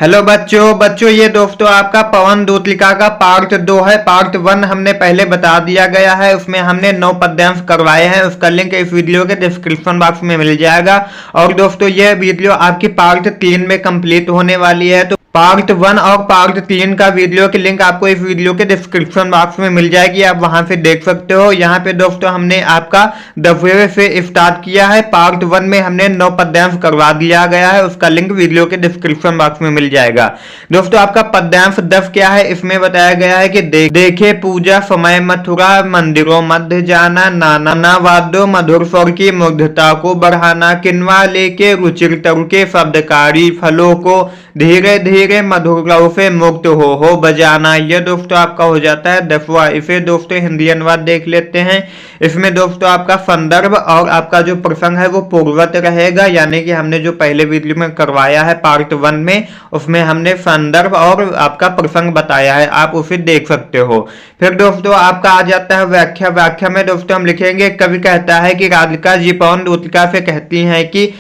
Hello बच्चों ये दोस्तों आपका पवन दूतलिका का पार्ट 2 है। पार्ट 1 हमने पहले बता दिया गया है, उसमें हमने 9 पद्यांश करवाए हैं। उसका लिंक इस वीडियो के डिस्क्रिप्शन बॉक्स में मिल जाएगा। और दोस्तों यह वीडियो आपकी पार्ट 3 में कंप्लीट होने वाली है, तो पार्ट 1 और पार्ट 3 का वीडियो की लिंक आपको इस वीडियो के डिस्क्रिप्शन बॉक्स में मिल जाएगी, आप वहां से देख सकते हो। यहाँ पे दोस्तों हमने आपका दफे से स्टार्ट किया है। पार्ट 1 में हमने 9 पद्यांश करवा दिया गया है, उसका लिंक वीडियो के डिस्क्रिप्शन बॉक्स में मिल जाएगा। दोस्तों आपका पद्यांश 10 क्या है, इसमें बताया गया है कि देखे पूजा समय मथुरा मंदिरों मध्य जाना, नाना वाद्यो मधुर स्वर की मुग्धता को बढ़ाना, किनवा लेके रुचिर तरु के शब्दकारी फलों को धीरे धीरे मधुर लव से मुक्त हो बजाना। यह दोस्तों आपका हो जाता है 10वां। इसे दोस्तों हिंदी अनुवाद देख लेते हैं। इसमें दोस्तों आपका संदर्भ और आपका जो प्रसंग है वो पूर्वत रहेगा, यानी कि हमने जो पहले वीडियो में करवाया है पार्ट 1 में, उसमें हमने संदर्भ और आपका प्रसंग बताया है, आप उसे देख सकते हो। फिर दोस्तों आपका आ जाता है व्याख्या। व्याख्या में दोस्तों हम लिखेंगे, कवि कहता है कि राधिका जी पवन दूतलिका से कहती हैं कि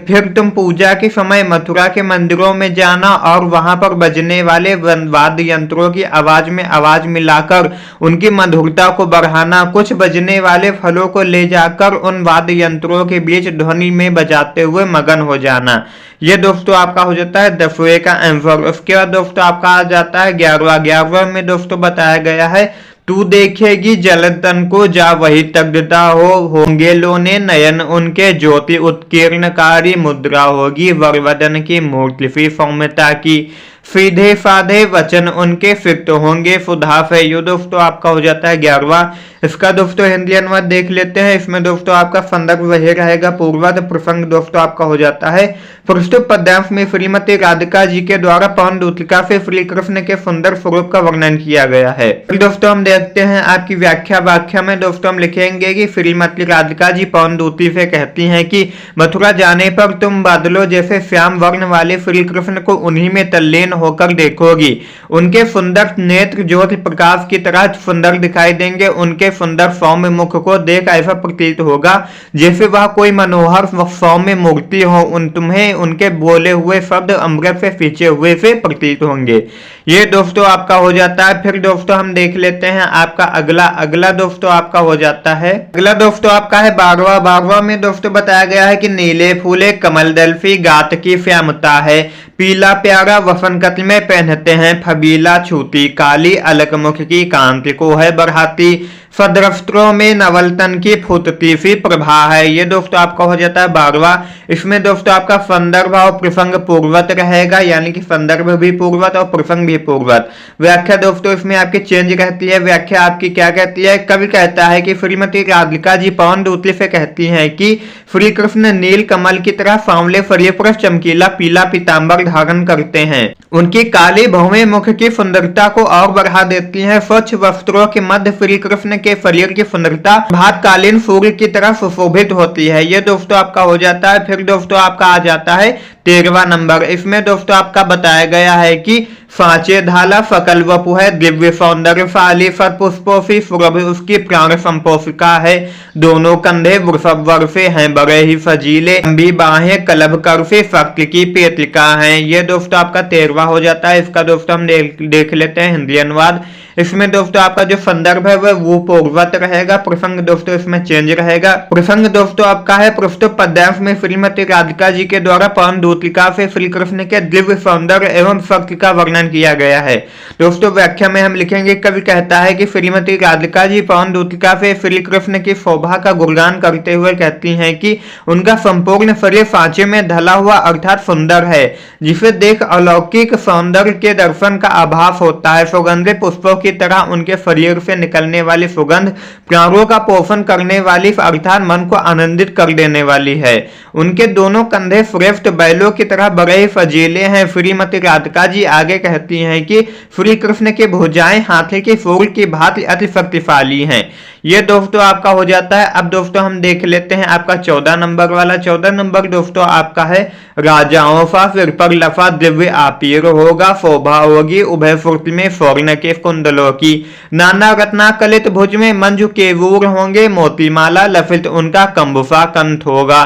फिर तुम पूजा के समय मथुरा के मंदिरों में जाना और वहां पर बजने वाले वाद्य यंत्रों की आवाज में आवाज मिलाकर उनकी मधुरता को बढ़ाना, कुछ बजने वाले फलों को ले जाकर उन वाद्य यंत्रों के बीच ध्वनि में बजाते हुए मगन हो जाना। ये दोस्तों आपका हो जाता है 10वें का आंसर। उसके बाद दोस्तों आपका आ जाता है 11वां। 11वां में दोस्तों बताया गया है, तू देखेगी जलतन को जा वही तगड़ता होंगे लोने नयन उनके ज्योति उत्कीर्णकारी मुद्रा होगी वरवदन की मूर्ति फी सौम्यता की सीधे साधे वचन उनके सिक्त होंगे सुधा से। यो दोस्तों आपका हो जाता है 11वां। इसका दोस्तों हिंदी अनुवाद देख लेते हैं। इसमें दोस्तों आपका संदर्भ वही रहेगा पूर्वत। प्रसंग दोस्तों आपका हो जाता है, प्रस्तुत पद्यांश में श्रीमती राधिका जी के द्वारा पवन दूतलिका से श्री कृष्ण के सुंदर स्वरूप का वर्णन किया गया है। फिर दोस्तों हम देखते हैं आपकी व्याख्या। व्याख्या में दोस्तों हम लिखेंगे कि श्रीमती राधिका जी पवन दूती से कहती हैं कि मथुरा जाने पर तुम बादलों जैसे श्याम वर्ण वाले श्री कृष्ण को उन्हीं में तल्लीन होकर देखोगी। उनके सुंदर नेत्र ज्योति प्रकाश की तरह सुंदर दिखाई देंगे। उनके सुंदर सौम्य मुख को देख ऐसा प्रतीत होगा जैसे वह कोई मनोहर सौम्य मूर्ति हो। तुम्हें उनके बोले हुए शब्द अमृत से सींचे हुए से प्रतीत होंगे। ये दोस्तों आपका हो जाता है। फिर दोस्तों हम देख लेते हैं आपका अगला दोस्तों आपका हो जाता है, अगला दोस्तों आपका है 12वां। 12वां में दोस्तों बताया गया है कि नीले फूले कमल दल्फी गात की श्यामता है, पीला प्यारा वसन कत्ल में पहनते हैं, फबीला छूती काली अलक मुख की कांति को है बढ़ाती, सदरस्त्रों में नवलतन की फुटती सी प्रभा है। ये दोस्तों आपका हो जाता है 12वां। इसमें दोस्तों आपका संदर्भ और प्रसंग पूर्वत रहेगा, यानी कि संदर्भ भी पूर्वत और प्रसंग भी पूर्वत। व्याख्या दोस्तों इसमें आपकी चेंज रहती है। व्याख्या आपकी क्या कहती है, कवि कहता है कि श्रीमती राधिका जी पवन दूतली से कहती हैं कि श्री कृष्ण नील कमल की तरह सांवले शरीर पर चमकीला पीला पीताम्बर धारण करते हैं। उनकी काली भौवें मुख की सुंदरता को और बढ़ा देती हैं। स्वच्छ वस्त्रों के मध्य श्री कृष्ण के शरीर की सुंदरता भातकालीन सूर्य की तरह सुशोभित होती है। ये दोस्तों आपका हो जाता है। फिर दोस्तों आपका आ जाता है 13वां नंबर। इसमें दोस्तों आपका बताया गया है कि सांचे धाला सकल वपु है, दिव्य सौंदर्य फाली सत पुष्पोफी सुरभ उसकी प्राण संपोषिका है, दोनों कंधे वृषभ वर्षे हैं बड़े ही फजीले, लंबी बाहें कलभ कर से शक्ति की पेटिका है। ये दोस्तों आपका 13वां हो जाता है। इसका दोस्तों हम देख लेते हैं हिंदी अनुवाद। इसमें दोस्तों आपका जो संदर्भ है वो पूर्वत रहेगा। प्रसंग दोस्तों इसमें चेंज रहेगा। प्रसंग दोस्तों आपका है, प्रस्तुत पद्यांश में श्रीमती राधिका जी के द्वारा पवन दूतलिका से श्री कृष्ण के दिव्य सौंदर्य एवं शक्ति का वर्णन किया गया है। दोस्तों व्याख्या में हम लिखेंगे, कवि कहता है कि श्रीमती राधिका जी पवन दूतलिका से श्री कृष्ण की शोभा का गुणगान करते हुए कहती हैं कि उनका संपूर्ण शरीर सांचे में ढला हुआ अर्थात सुंदर है, जिसे देख अलौकिक सौंदर्य के दर्शन का आभास होता है। सुगंधित पुष्पों की तरह उनके शरीर से निकलने वाली सुगंध प्राणों का पोषण करने वाली अर्थात मन को आनंदित कर देने वाली है। उनके दोनों कंधे श्रेष्ठ बैलों की तरह बड़े ही फजीले हैं। श्रीमती राधिका जी आगे कहती हैं कि श्री कृष्ण की भुजाएं हाथी के सूल की भांति अति शक्तिशाली हैं। ये दोस्तों आपका हो जाता है। अब दोस्तों हम देख लेते हैं आपका 14 नंबर वाला। 14 नंबर दोस्तों आपका है, राजाओं सा सिर पर लफा दिव्य आपीर होगा, शोभा होगी उभय फुर्ति में स्वर्ण के कुंडलों की, नाना रत्ना कलित भुज में मंजू केवूर होंगे, मोतीमाला लफित उनका कंबुफा कंठ होगा।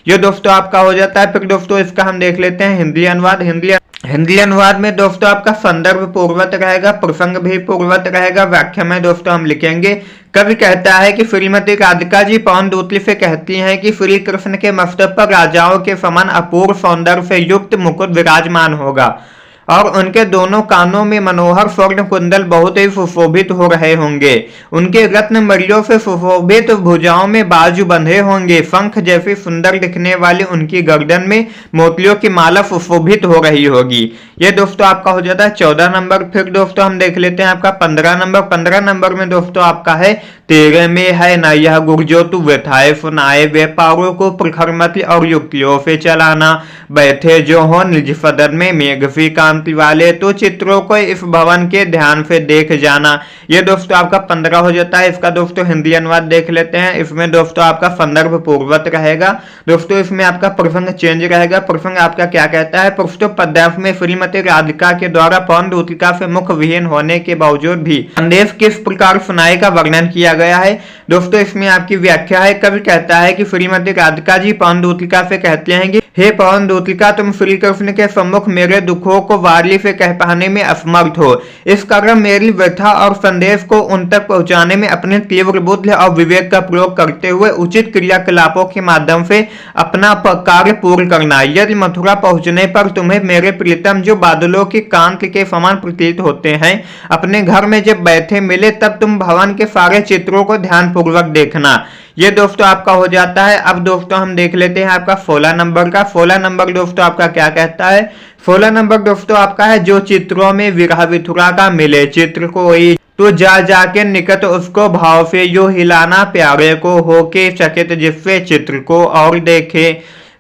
ये दोस्तों आपका हो जाता है। फिर दोस्तों इसका हम देख लेते हैं हिंदी अनुवाद। हिंदी अनुवाद में दोस्तों आपका संदर्भ पूर्वक रहेगा, प्रसंग भी पूर्वक रहेगा। व्याख्या में दोस्तों हम लिखेंगे, कवि कहता है कि श्रीमती राधिका जी पवन दूतली से कहती हैं कि श्री कृष्ण के मस्तक पर राजाओं के समान अपूर्व सौंदर्य से युक्त मुकुट विराजमान होगा और उनके दोनों कानों में मनोहर स्वर्ण कुंडल बहुत ही सुशोभित हो रहे होंगे। उनके रत्न मणियों से सुशोभित भुजाओं में बाजू बंधे होंगे। शंख जैसी सुंदर दिखने वाली उनकी गर्दन में मोतियों की माला सुशोभित हो रही होगी। ये दोस्तों आपका हो जाता है 14 नंबर। फिर दोस्तों हम देख लेते हैं आपका 15 नंबर। 15 नंबर में दोस्तों आपका है, तेरे में है ना यह गुर जो तू व्यथाए सुनाए, व्यापारों को प्रखर मत और युक्तियों से चलाना, बैठे जो हो निज सदन में मेघ सी कांति वाले, तो चित्रों को इस भवन के ध्यान से देख जाना। ये दोस्तों आपका 15 हो जाता है। इसका दोस्तों हिंदी अनुवाद देख लेते हैं। इसमें दोस्तों आपका संदर्भ पूर्वक रहेगा। दोस्तों इसमें आपका प्रसंग चेंज रहेगा। प्रसंग आपका क्या कहता है, प्रस्तुत पद्यांश में श्रीमती राधिका के द्वारा पवन दूतिका से मुख विहीन होने के बावजूद भी संदेश किस प्रकार सुनाए का वर्णन किया गया है। दोस्तों इसमें आपकी व्याख्या है, कवि कहता है कि श्रीमती राधिका जी पवन दूतिका से कहते हैं कि हे पवन दूतिका, तुम श्री कृष्ण के सम्मुख मेरे दुखों को वार्ली से कह पाने में असमर्थ हो। इस कारण मेरी व्यथा और संदेश को उन तक पहुंचाने में अपने तीव्र बुद्धि और विवेक का प्रयोग करते हुए उचित क्रियाकलापों के माध्यम से अपना कार्य पूर्ण करना। यदि मथुरा पहुंचने पर तुम्हें मेरे प्रीतम जो बादलों की कांति के समान प्रतीत होते हैं अपने घर में जब बैठे मिले, तब तुम भवन के सारे चित्रों को ध्यान पूर्वक देखना। ये दोस्तों आपका हो जाता है। अब दोस्तों हम देख लेते हैं आपका 16 नंबर का। 16 नंबर दोस्तों आपका क्या कहता है। 16 नंबर दोस्तों आपका है, जो चित्रों में विरह विथुरा का मिले चित्र को ही तो जा जाके निकट उसको भाव से यो हिलाना, प्यारे को होके चकित जिससे चित्र को और देखे,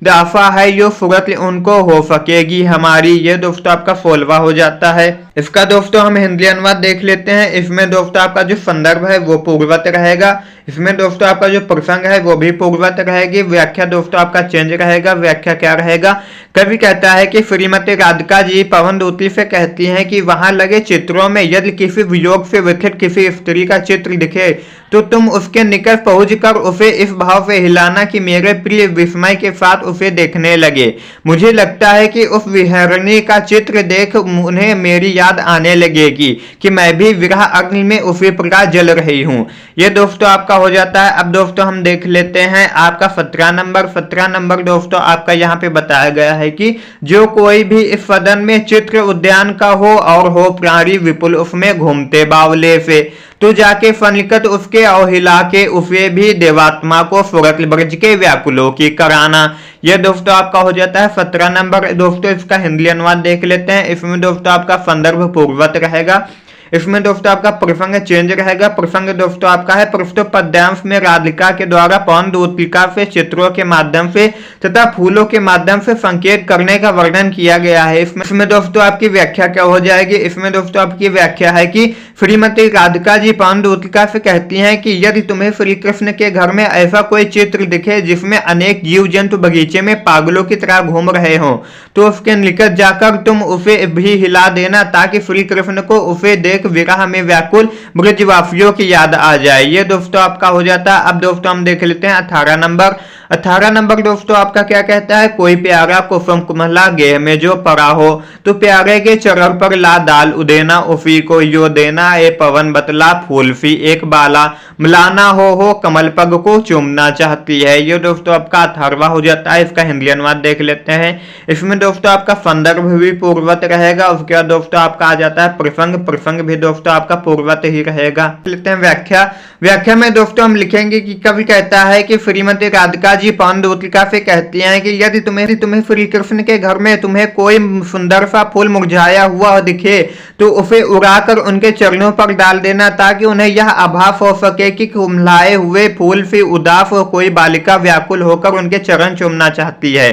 दाफा है यो सूरत उनको हो सकेगी हमारी। ये दोस्तों आपका 16वां हो जाता है। इसका दोस्तों हम हिंदी अनुवाद देख लेते हैं। इसमें दोस्तों आपका जो संदर्भ है वो पूर्वत रहेगा। इसमें दोस्तों आपका जो प्रसंग है वो भी पूर्वत रहेगी। व्याख्या दोस्तों आपका चेंज रहेगा। व्याख्या क्या रहेगा, कवि कहता है कि श्रीमती राधिका जी पवन दूतली से कहती हैं कि वहां लगे चित्रों में यदि किसी वियोग से व्यथित किसी स्त्री का चित्र दिखे तो तुम उसके निकट पहुंचकर उसे इस भाव से हिलाना कि मेरे प्रिय विस्मय के साथ उसे देखने लगे। मुझे लगता है कि उस विहरणी का चित्र देख उन्हें मेरी याद आने लगेगी कि मैं भी विरह अग्नि में उसी प्रकार जल रही हूँ। ये दोस्तों आपका हो जाता है। अब दोस्तों हम देख लेते हैं आपका 17 नंबर। 17 नंबर दोस्तों आपका यहाँ पे बताया गया है कि जो कोई भी इस सदन में चित्र उद्यान का हो और हो प्राणी विपुल उसमें घूमते बावले से, तो जाके फनिकट उसके और हिला के उसे भी देवात्मा को सुरत ब्रज के व्याकुलों की कराना। यह दोस्तों आपका हो जाता है 17 नंबर। दोस्तों इसका हिंदी अनुवाद देख लेते हैं। इसमें दोस्तों आपका संदर्भ पूर्वत रहेगा। इसमें दोस्तों आपका प्रसंग चेंज रहेगा। प्रसंग दोस्तों आपका है, प्रस्तुत पद्यांश में राधिका के द्वारा पवन दूतिका से चित्रों के माध्यम से तथा फूलों के माध्यम से संकेत करने का वर्णन किया गया है। इसमें दोस्तों आपकी व्याख्या क्या हो जाएगी। इसमें दोस्तों आपकी व्याख्या है कि श्रीमती राधिका जी पवन दूतिका से कहती हैं कि यदि तुम्हें श्री कृष्ण के घर में ऐसा कोई चित्र दिखे जिसमें अनेक जीव जंतु बगीचे में पागलों की तरह घूम रहे हों, तो उसके निकट जाकर तुम उसे भी हिला देना ताकि श्री कृष्ण को उसे देख विरह में व्याकुल ब्रजवासियों की याद आ जाए। ये दोस्तों आपका हो जाता है। अब दोस्तों हम देख लेते हैं 18 नंबर। 18 नंबर दोस्तों आपका क्या कहता है, कोई प्यारा कुसुम कुमला गेह में जो पड़ा हो तो प्यारे के चरण पर ला डाल उदेना, उसी को यो देना, ए पवन बतला फूल सी एक बाला, मिलाना हो कमल पग को चूमना चाहती है। ये दोस्तों आपका 18वां हो जाता है। इसका हिंदी अनुवाद देख लेते हैं। इसमें दोस्तों आपका संदर्भ भी पूर्वत रहेगा। उसके बाद दोस्तों आपका आ जाता है प्रसंग। प्रसंग भी दोस्तों आपका पूर्वत ही रहेगा। लेते हैं व्याख्या। व्याख्या में दोस्तों हम लिखेंगे कि कवि कहता है कि श्रीमती राधिका जी पवन दूतिका से कहती हैं कि यदि तुम्हें श्री कृष्ण के घर में तुम्हें कोई सुंदर सा फूल मुरझाया हुआ दिखे तो उसे उड़ाकर उनके चरणों पर डाल देना ताकि उन्हें यह आभास हो सके कि कुम्हलाए हुए फूल से उदास हो कोई बालिका व्याकुल होकर उनके चरण चूमना चाहती है।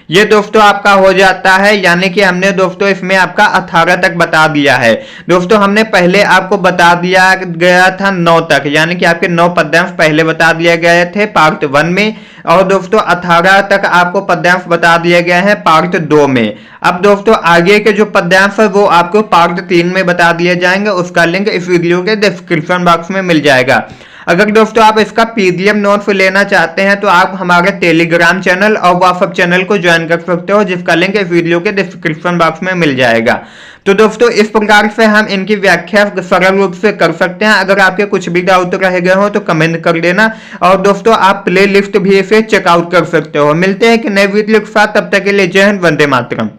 ये दोस्तों आपका हो जाता है। यानी कि हमने दोस्तों इसमें आपका 18 तक बता दिया है। दोस्तों हमने पहले आपको बता दिया गया था 9 तक, यानी कि आपके 9 पद्यांश पहले बता दिए गए थे पार्ट 1 में, और दोस्तों 18 तक आपको पद्यांश बता दिए गए हैं पार्ट 2 में। अब दोस्तों आगे के जो पद्यांश है वो आपको पार्ट 3 में बता दिए जाएंगे। उसका लिंक इस वीडियो के डिस्क्रिप्शन बॉक्स में मिल जाएगा। अगर दोस्तों आप इसका पीडीएफ नोट्स लेना चाहते हैं तो आप हमारे टेलीग्राम चैनल और व्हाट्सएप चैनल को ज्वाइन कर सकते हो, जिसका लिंक इस वीडियो के डिस्क्रिप्शन बॉक्स में मिल जाएगा। तो दोस्तों इस प्रकार से हम इनकी व्याख्या सरल रूप से कर सकते हैं। अगर आपके कुछ भी डाउट रह गए हो तो कमेंट कर देना, और दोस्तों आप प्ले लिस्ट भी इसे चेकआउट कर सकते हो। मिलते हैं कि नए वीडियो के साथ, तब तक के लिए जय हिंद, वंदे मातरम।